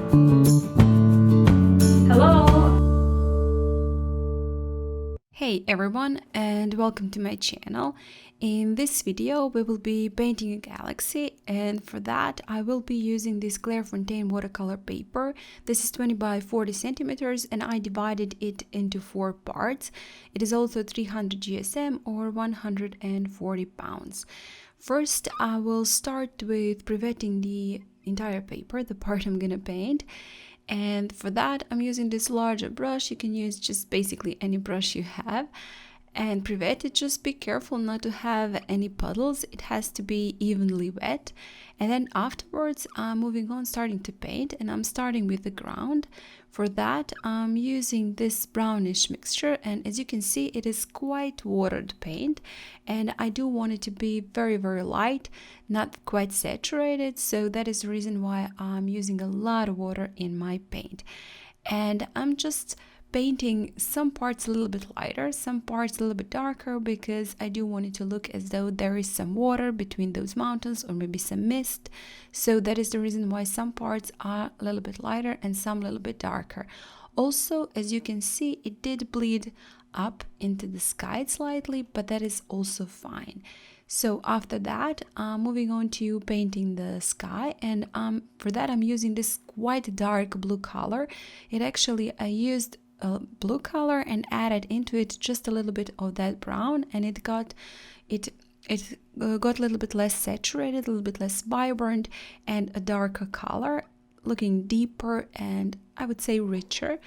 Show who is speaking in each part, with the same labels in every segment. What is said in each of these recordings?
Speaker 1: Hey everyone, and welcome to my channel. In this video we will be painting a galaxy, and for that I will be using this Clairefontaine watercolor paper. This is 20 by 40 centimeters and I divided it into 4 parts. It is also 300 GSM or 140 pounds. First I will start with pre-wetting the entire paper, the part I'm gonna paint. And for that I'm using this larger brush. You can use just basically any brush you have, and pre-wet it. Just be careful not to have any puddles. It has to be evenly wet. And then afterwards I'm moving on, starting to paint, and I'm starting with the ground. For that I'm using this brownish mixture, and as you can see it is quite watered paint, and I do want it to be very light, not quite saturated, so that is the reason why I'm using a lot of water in my paint. And I'm just painting some parts a little bit lighter, some parts a little bit darker, because I do want it to look as though there is some water between those mountains, or maybe some mist. So that is the reason why some parts are a little bit lighter and some a little bit darker. Also, as you can see, it did bleed up into the sky slightly, but that is also fine. So after that, I'm moving on to painting the sky, and for that I'm using this quite dark blue color. I used a blue color and added into it just a little bit of that brown, and it got a little bit less saturated, a little bit less vibrant, and a darker color, looking deeper and I would say richer.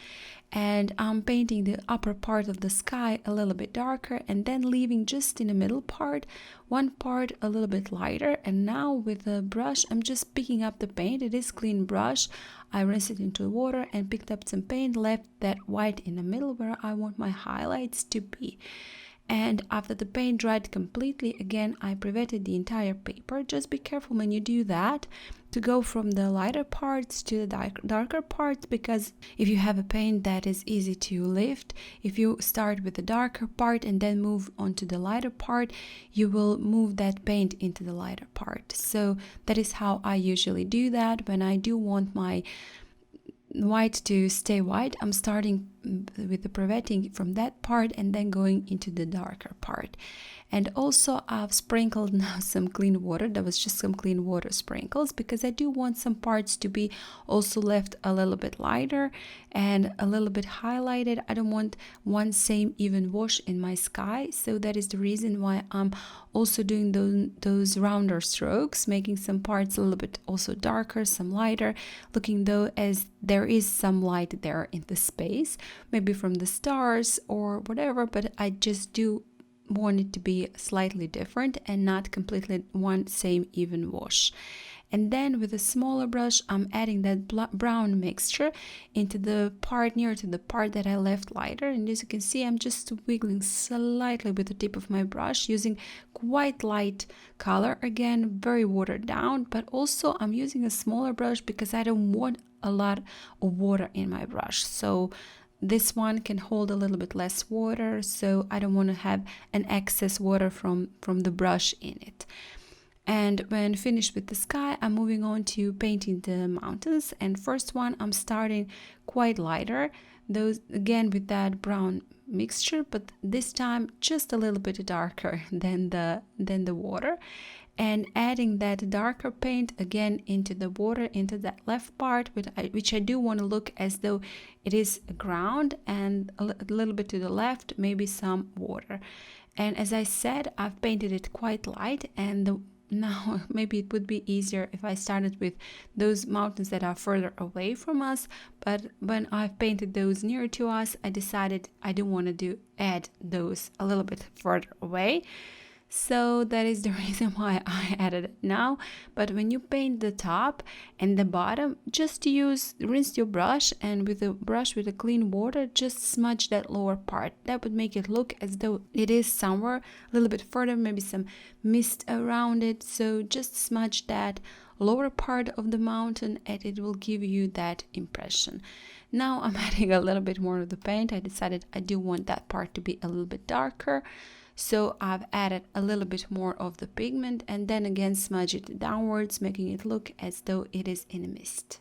Speaker 1: And I'm painting the upper part of the sky a little bit darker, and then leaving just in the middle part, one part a little bit lighter. And now with the brush I'm just picking up the paint. It is clean brush. I rinsed it into water and picked up some paint, left that white in the middle where I want my highlights to be. And after the paint dried completely, again I pre-wetted the entire paper. Just be careful when you do that to go from the lighter parts to the darker parts, because if you have a paint that is easy to lift, if you start with the darker part and then move on to the lighter part, you will move that paint into the lighter part. So that is how I usually do that. When I do want my white to stay white, I'm starting with the pre-wetting from that part and then going into the darker part. And also I've sprinkled now some clean water. That was just some clean water sprinkles, because I do want some parts to be also left a little bit lighter and a little bit highlighted. I don't want one same even wash in my sky, so that is the reason why I'm also doing those rounder strokes, making some parts a little bit also darker, some lighter, looking though as there is some light there in the space, maybe from the stars or whatever, but I just do want it to be slightly different and not completely one same even wash. And then with a smaller brush I'm adding that brown mixture into the part near to the part that I left lighter, and as you can see I'm just wiggling slightly with the tip of my brush, using quite light color, again very watered down, but also I'm using a smaller brush because I don't want a lot of water in my brush. So this one can hold a little bit less water, so I don't want to have an excess water from the brush in it. And when finished with the sky, I'm moving on to painting the mountains. And first one, I'm starting quite lighter, those again with that brown mixture, but this time just a little bit darker than the water, and adding that darker paint again into the water, into that left part, which I do want to look as though it is a ground, and a little bit to the left maybe some water. And as I said, I've painted it quite light, and now maybe it would be easier if I started with those mountains that are further away from us, but when I've painted those near to us, I decided I do want to add those a little bit further away. So that is the reason why I added it now. But when you paint the top and the bottom, just rinse your brush, and with a brush with a clean water, just smudge that lower part. That would make it look as though it is somewhere a little bit further, maybe some mist around it. So just smudge that lower part of the mountain and it will give you that impression. Now I'm adding a little bit more of the paint. I decided I do want that part to be a little bit darker. So I've added a little bit more of the pigment and then again smudge it downwards, making it look as though it is in a mist.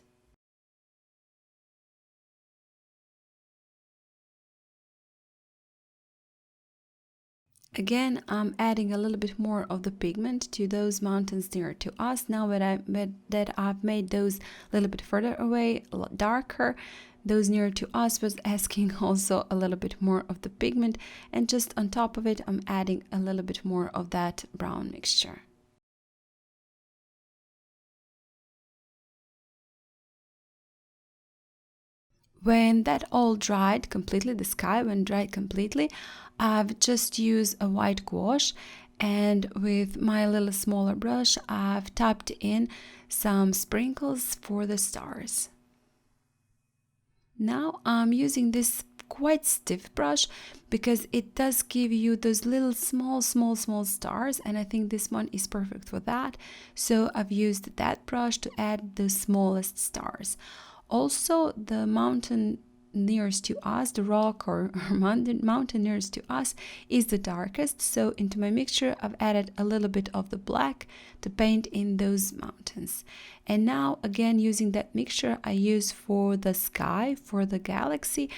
Speaker 1: Again, I'm adding a little bit more of the pigment to those mountains near to us. Now that I've made those a little bit further away, a lot darker, those near to us was asking also a little bit more of the pigment, and just on top of it, I'm adding a little bit more of that brown mixture. When that all dried completely, the sky when dried completely, I've just used a white gouache, and with my little smaller brush I've tapped in some sprinkles for the stars. Now I'm using this quite stiff brush because it does give you those little small stars, and I think this one is perfect for that. So I've used that brush to add the smallest stars. Also, the mountain nearest to us, the rock or mountain nearest to us, is the darkest. So into my mixture, I've added a little bit of the black to paint in those mountains. And now, again, using that mixture I use for the sky, for the galaxy,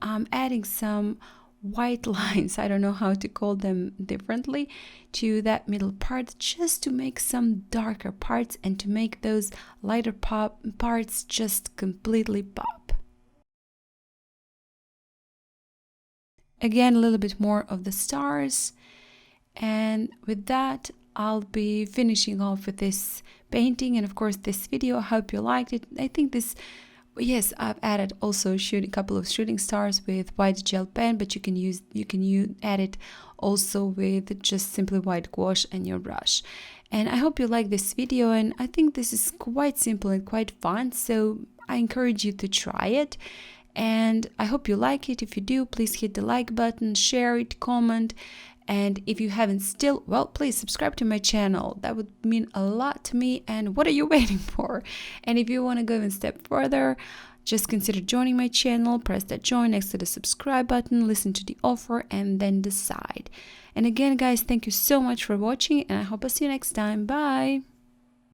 Speaker 1: I'm adding some white lines, I don't know how to call them differently, to that middle part, just to make some darker parts and to make those lighter parts just completely pop. Again, a little bit more of the stars, and with that I'll be finishing off with this painting and of course this video. I hope you liked it. I think this, yes, I've added also a couple of shooting stars with white gel pen, but you can add it also with just simply white gouache and your brush. And I hope you like this video, and I think this is quite simple and quite fun, so I encourage you to try it. And I hope you like it. If you do, please hit the like button, share it, comment. And if you haven't still, well, please subscribe to my channel. That would mean a lot to me. And what are you waiting for? And if you want to go even a step further, just consider joining my channel. Press that join next to the subscribe button, listen to the offer, and then decide. And again, guys, thank you so much for watching, and I hope I'll see you next time. Bye!